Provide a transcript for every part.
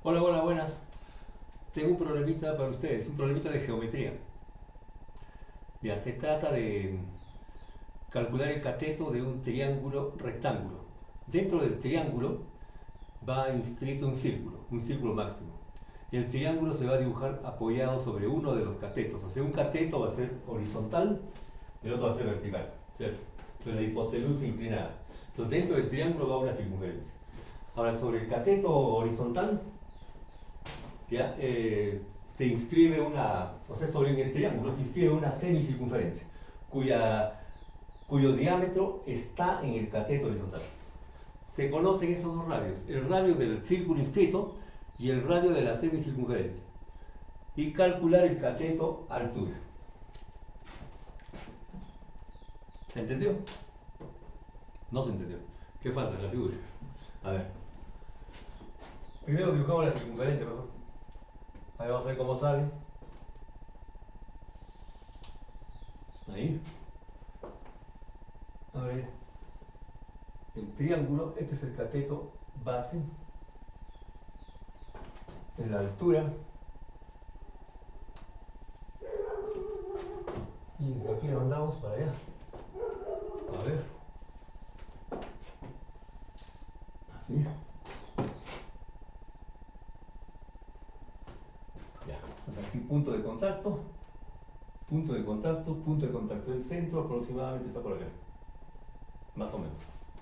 Hola, hola, buenas. Tengo un problemita para ustedes, un problemita de geometría. Ya se trata de calcular el cateto de un triángulo rectángulo. Dentro del triángulo va inscrito un círculo máximo. El triángulo se va a dibujar apoyado sobre uno de los catetos. O sea, un cateto va a ser horizontal y el otro va a ser vertical, ¿cierto? Entonces la hipotenusa inclinada. Entonces dentro del triángulo va una circunferencia. Ahora, sobre el cateto horizontal ¿ya? Se inscribe o sea, sobre el triángulo se inscribe una semicircunferencia, cuyo diámetro está en el cateto horizontal. Se conocen esos dos radios, el radio del círculo inscrito y el radio de la semicircunferencia. Y calcular el cateto altura. ¿Se entendió? No se entendió. ¿Qué falta en la figura? A ver. Primero dibujamos la circunferencia, mejor. Ahí vamos a ver cómo sale. Ahí. A ver. El triángulo, este es el cateto base, esta es la altura, y desde aquí lo mandamos para allá. A ver, así. Ya, entonces aquí punto de contacto, punto de contacto, punto de contacto. El centro aproximadamente está por acá, más o menos.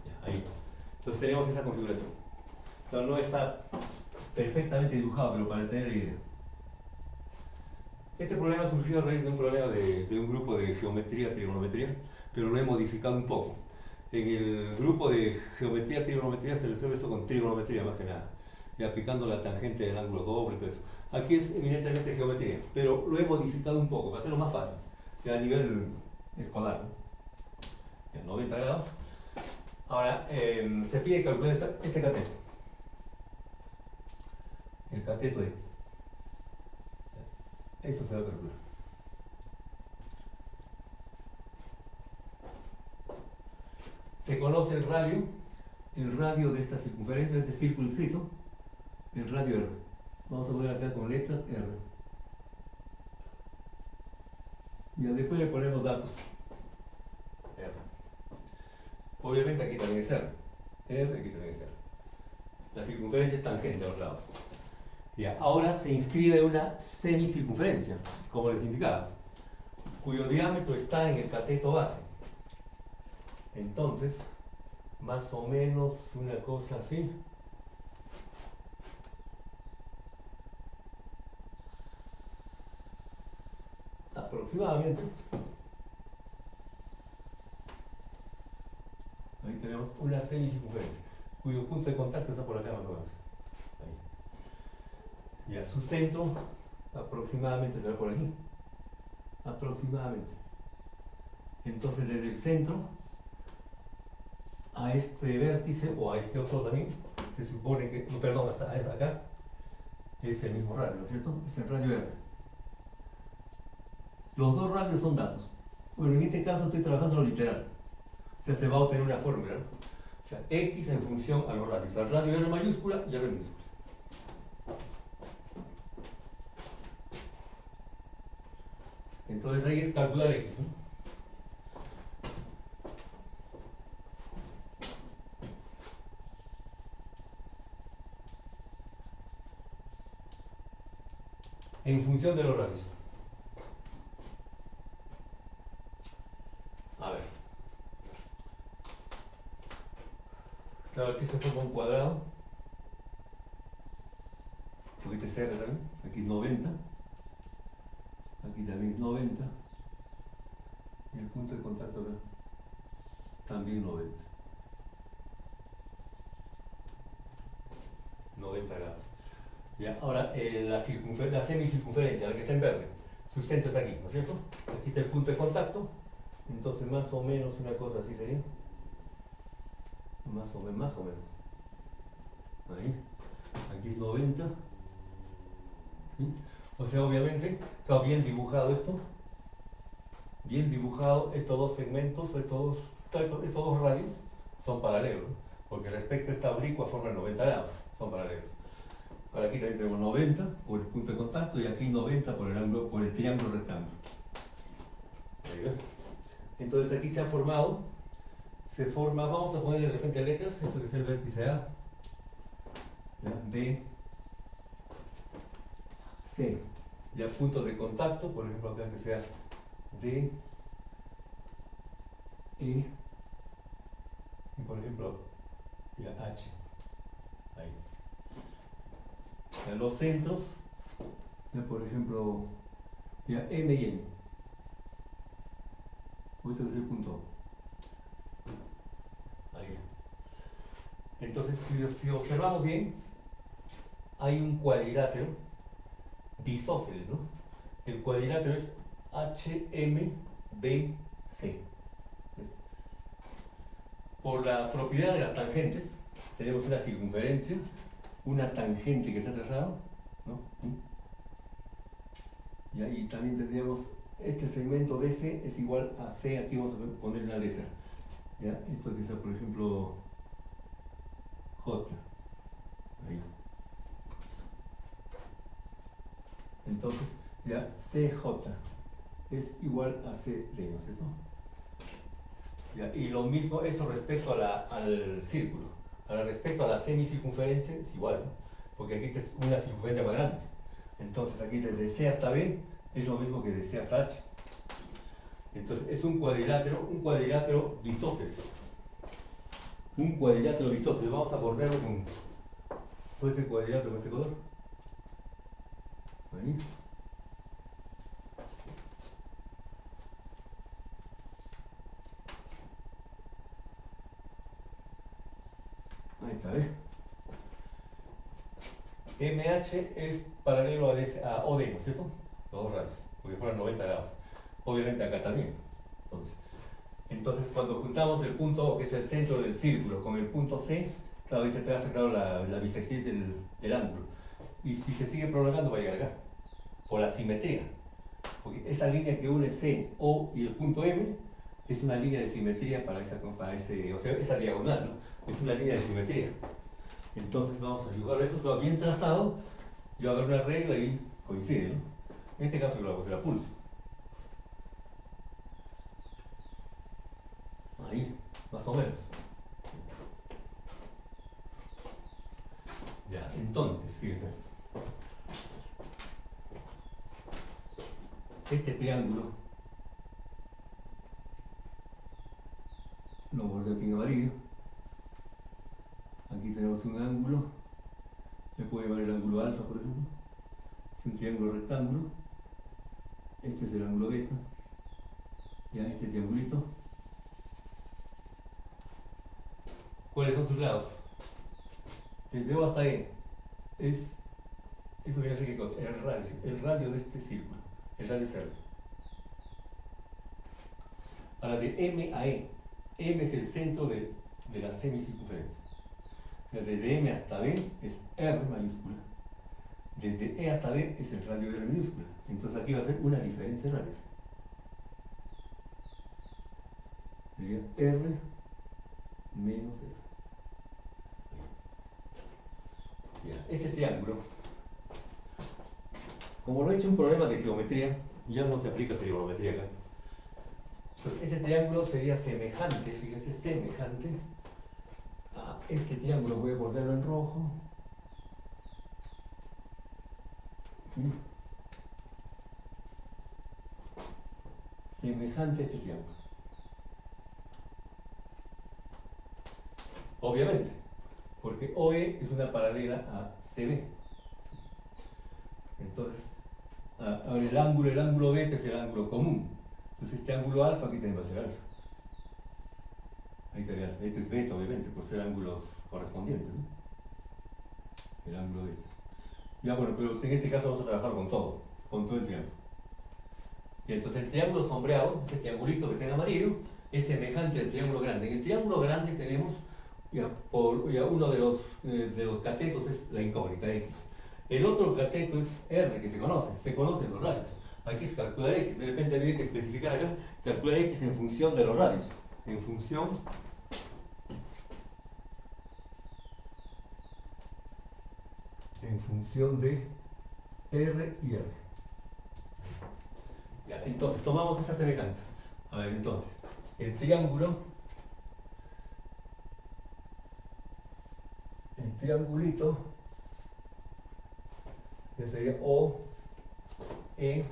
Ya, ahí. Entonces tenemos esa configuración. Claro, no está perfectamente dibujado, pero para tener la idea. Este problema surgió a raíz de un problema de un grupo de geometría, trigonometría, pero lo he modificado un poco. En el grupo de geometría, trigonometría se resuelve eso con trigonometría más que nada, y aplicando la tangente del ángulo doble y todo eso. Aquí es evidentemente geometría, pero lo he modificado un poco para hacerlo más fácil, ya a nivel escolar, ¿no? Ya, 90 grados. Ahora, se pide calcular este cateto, el cateto X. Eso se va a calcular. Se conoce el radio de esta circunferencia, de este círculo inscrito, el radio R. Vamos a poner acá con letras R. Y después le ponemos datos. R. Obviamente aquí también es R. R, aquí también es R. La circunferencia es tangente a los lados. Ya, ahora se inscribe una semicircunferencia, como les indicaba, cuyo diámetro está en el cateto base. Entonces, más o menos una cosa así. Aproximadamente. Ahí tenemos una semicircunferencia, cuyo punto de contacto está por acá más o menos. Ahí. Ya, su centro aproximadamente será por aquí. Aproximadamente. Entonces, desde el centro a este vértice o a este otro también, se supone que, no, perdón, hasta acá, es el mismo radio, ¿no es cierto? Es el radio R. Los dos radios son datos. Bueno, en este caso estoy trabajando lo literal. O sea, se va a obtener una fórmula, ¿no? O sea, X en función a los radios. Al radio R mayúscula y R minúscula. Entonces ahí es calcular X, ¿no? En función de los radios. A ver. Claro, aquí se forma un cuadrado. Porque este es R también. Aquí es 90. Aquí también es 90. Y el punto de contacto acá también 90. 90 grados. Ya, ahora, la semicircunferencia, la que está en verde, su centro está aquí, ¿no es cierto? Aquí está el punto de contacto, entonces más o menos una cosa así sería. Más o menos. Ahí. Aquí es 90. ¿Sí? O sea, obviamente, está bien dibujado esto. Bien dibujado estos dos segmentos, estos dos radios son paralelos, porque respecto a esta oblicua forman 90 grados, son paralelos. Para aquí también tenemos 90 por el punto de contacto y aquí 90 por el ángulo, por el triángulo rectángulo. Ahí ve. Entonces aquí se ha formado, vamos a poner de repente letras, esto que es el vértice A, ¿ya? B, C, ya puntos de contacto, por ejemplo acá que sea D, E, y por ejemplo ya H, ahí. Ya los centros, ya por ejemplo ya M y N, o esto que es el punto O. Ahí. Entonces si observamos bien, hay un cuadrilátero bisósceles, ¿no? El cuadrilátero es HMBC. ¿Ves? Por la propiedad de las tangentes, tenemos una circunferencia, una tangente que se ha trazado, ¿no? Y también tendríamos este segmento DC es igual a C, aquí vamos a poner una letra. ¿Ya? Esto que sea, por ejemplo, J. Ahí. Entonces, ya CJ es igual a CD, ¿no es cierto? ¿Ya? Y lo mismo, eso respecto al círculo. Ahora, respecto a la semicircunferencia, es igual, ¿no? Porque aquí es una circunferencia más grande. Entonces, aquí desde C hasta B es lo mismo que de C hasta H. Entonces, es un cuadrilátero bisósceles. Un cuadrilátero bisósceles. Vamos a bordarlo con todo ese cuadrilátero con este color. Ahí. Ahí está, ¿ves? MH es paralelo a OD, ¿no es cierto? Los dos radios, porque fueron 90 grados. Obviamente acá también. Entonces cuando juntamos el punto O, que es el centro del círculo, con el punto C, claro, ahí se traza claro la bisectriz del ángulo. Y si se sigue prolongando va a llegar acá, por la simetría. Porque esa línea que une C, O y el punto M es una línea de simetría para o sea, esa diagonal, ¿no? Es una línea de simetría. Entonces vamos a dibujar eso, pero bien trazado, yo hago una regla y coincide, ¿no? En este caso lo hago a pulso. Ahí, más o menos. Ya, entonces, fíjense. Este triángulo lo bordeo aquí en amarillo. Aquí tenemos un ángulo, le puedo llamar el ángulo alfa, por ejemplo. Es un triángulo rectángulo. Este es el ángulo beta. Ya, este triangulito. ¿Cuáles son sus lados? Desde O hasta E. Eso viene a ser ¿qué cosa? El radio de este círculo. El radio es R. Ahora, de M a E. M es el centro de la semicircunferencia. O sea, desde M hasta B es R mayúscula. Desde E hasta B es el radio de R minúscula. Entonces aquí va a ser una diferencia de radios. Sería R menos R. Ya, ese triángulo, como lo he hecho un problema de geometría, ya no se aplica trigonometría acá. Entonces ese triángulo sería semejante, fíjese, semejante a este triángulo. Voy a bordarlo en rojo. ¿Sí? Semejante a este triángulo. Obviamente, porque OE es una paralela a CB. Entonces, ahora el ángulo beta es el ángulo común. Entonces este ángulo alfa aquí también va a ser alfa. Ahí sería alfa. Esto es beta, obviamente, por ser ángulos correspondientes, ¿no? El ángulo beta. Ya bueno, pero en este caso vamos a trabajar con todo el triángulo. Y entonces el triángulo sombreado, ese triangulito que está en amarillo, es semejante al triángulo grande. En el triángulo grande tenemos uno de los catetos es la incógnita X. El otro cateto es R, que se conocen los radios. Aquí es calcular X, de repente había que especificar acá, calcular X en función de los radios. En función en función de R y R. Ya, entonces tomamos esa semejanza. A ver, entonces, el triangulito, ya sería O, E,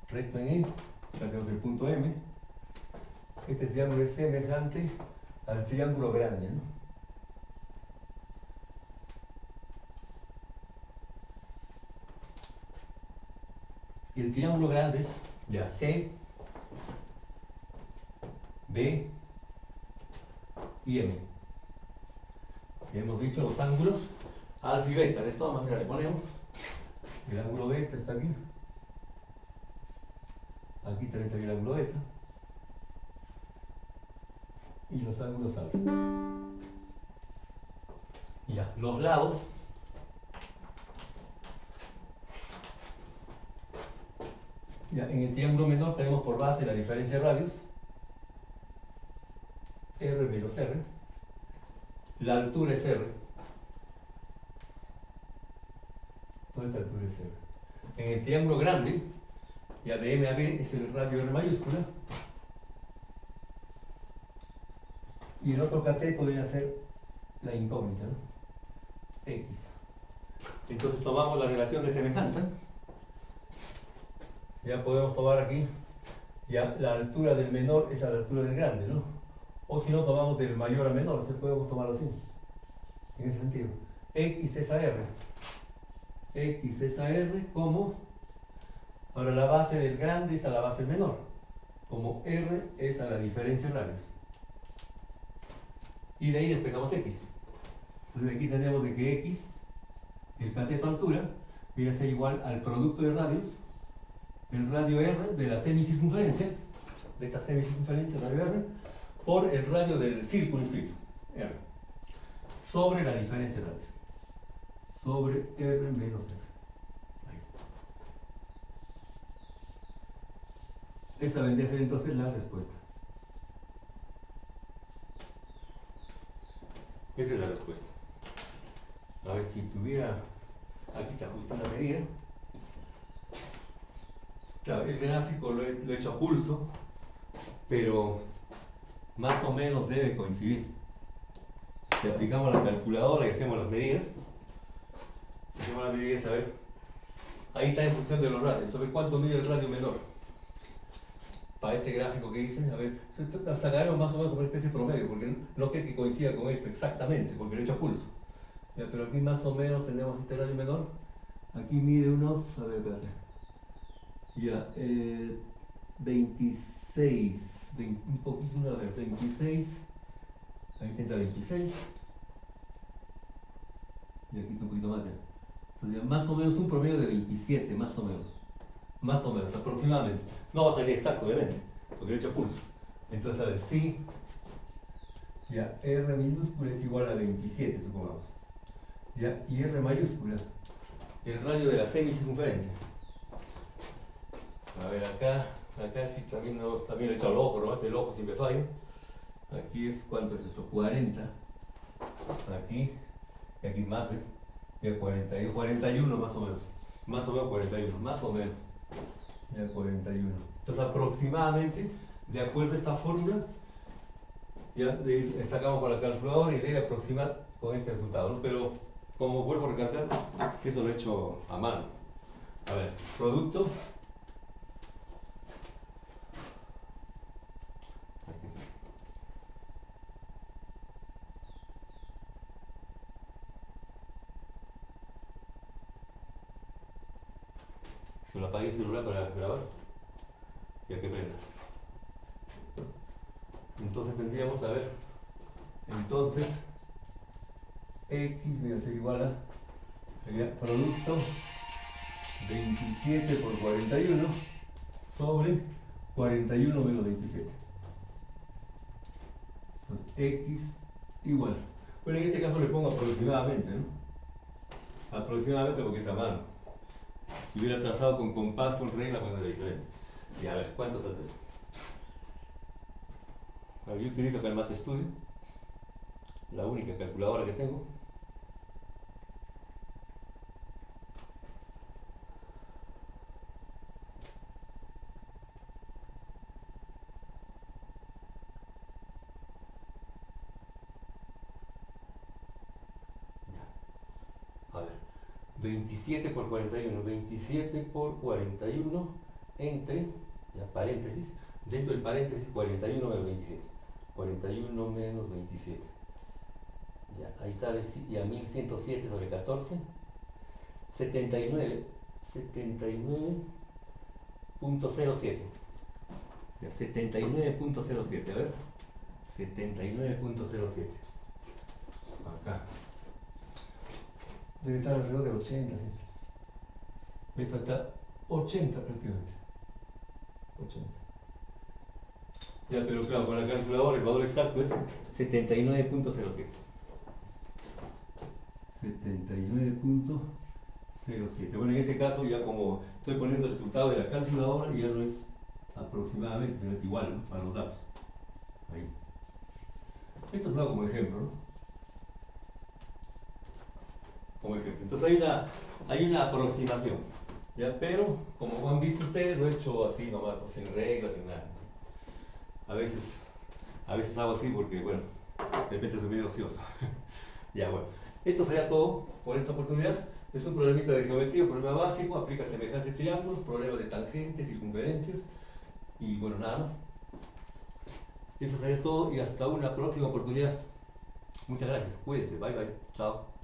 recto en E, ya tenemos el punto M. Este triángulo es semejante al triángulo grande, ¿no? Y el triángulo grande es ya C, B y M. Ya hemos dicho los ángulos alfa y beta. De todas maneras le ponemos. El ángulo beta está aquí. Aquí también está el ángulo beta. Y los ángulos alfa. Ya, los lados. Ya, en el triángulo menor tenemos por base la diferencia de radios. R menos R. La altura es R. Toda esta altura es R. En el triángulo grande, ya de M a B es el radio R mayúscula. Y el otro cateto viene a ser la incógnita, ¿no? X. Entonces tomamos la relación de semejanza. Ya podemos tomar aquí, ya la altura del menor es a la altura del grande, ¿no? O si no, tomamos del mayor a menor, ¿sí? Podemos tomarlo así, en ese sentido. X es a R. X es a R como, ahora la base del grande es a la base del menor, como R es a la diferencia de radios. Y de ahí despejamos X. Entonces aquí tenemos de que X, el cateto altura, viene a ser igual al producto de radios, el radio R de la semicircunferencia, de esta semicircunferencia, radio R, por el radio del círculo inscrito, R, sobre la diferencia de radios, sobre R menos R. Ahí. Esa vendría a ser entonces la respuesta. Esa es la respuesta. A ver si tuviera, aquí te ajusta la medida. Claro, el gráfico lo he hecho a pulso, pero más o menos debe coincidir. Si aplicamos la calculadora y hacemos las medidas, si hacemos las medidas, a ver, ahí está en función de los radios, a ver cuánto mide el radio menor. Para este gráfico que hice, a ver, sacaremos más o menos como una especie de promedio, porque no creo que coincida con esto exactamente, porque lo he hecho a pulso. Ya, pero aquí más o menos tenemos este radio menor, aquí mide unos, a ver, espérate, ya, 26, un poquito, a ver, 26, ahí tendrá 26, y aquí está un poquito más ya. Entonces ya más o menos un promedio de 27, más o menos, aproximadamente. No va a salir exacto, obviamente, porque lo he hecho a pulso. Entonces, a ver, si ya R minúscula es igual a 27, supongamos. Ya, y R mayúscula, el radio de la semicircunferencia. A ver, acá sí también lo he hecho al ojo, nomás el ojo siempre fallo. Aquí es, ¿cuánto es esto? 40. Aquí, y aquí es más, ¿ves? Ya 41 más o menos. Más o menos 41, más o menos. Ya 41. Entonces aproximadamente, de acuerdo a esta fórmula, ya sacamos con la calculadora y le aproximar con este resultado, ¿no? Pero como vuelvo a recalcar, eso lo he hecho a mano. A ver, producto. Si lo apagué el celular para grabar, ya que prenda. Entonces tendríamos a ver, entonces X viene a ser igual a, sería producto 27 por 41 sobre 41 menos 27. Entonces X igual. Bueno, en este caso le pongo aproximadamente, ¿no? Aproximadamente porque es a mano. Si hubiera trazado con compás, con regla, pues era diferente. Y a ver, ¿cuánto sale eso? Bueno, yo utilizo acá el Mate Studio, la única calculadora que tengo. 27 por 41, 27 por 41 entre, ya paréntesis, dentro del paréntesis 41 menos 27, 41 menos 27, ya, ahí sale ya 1107 sobre 14, 79.07, ya 79.07, a ver, 79.07, acá, debe estar alrededor de 80, ¿sí? Esto está 80 prácticamente, 80. Ya, pero claro, con la calculadora el valor exacto es 79.07. 79.07. Bueno, en este caso ya como estoy poniendo el resultado de la calculadora, ya no es aproximadamente, sino es igual, ¿no? Para los datos. Ahí. Esto es como ejemplo, ¿no? Como ejemplo. Entonces hay una aproximación, ¿ya? Pero como han visto ustedes, lo he hecho así nomás, no, sin reglas, sin nada. A veces hago así porque, bueno, de repente soy medio ocioso. Ya, bueno. Esto sería todo por esta oportunidad. Es un problemita de geometría, un problema básico, aplica semejanzas de triángulos, problemas de tangentes, circunferencias y bueno, nada más. Eso sería todo y hasta una próxima oportunidad. Muchas gracias, cuídense, bye bye, chao.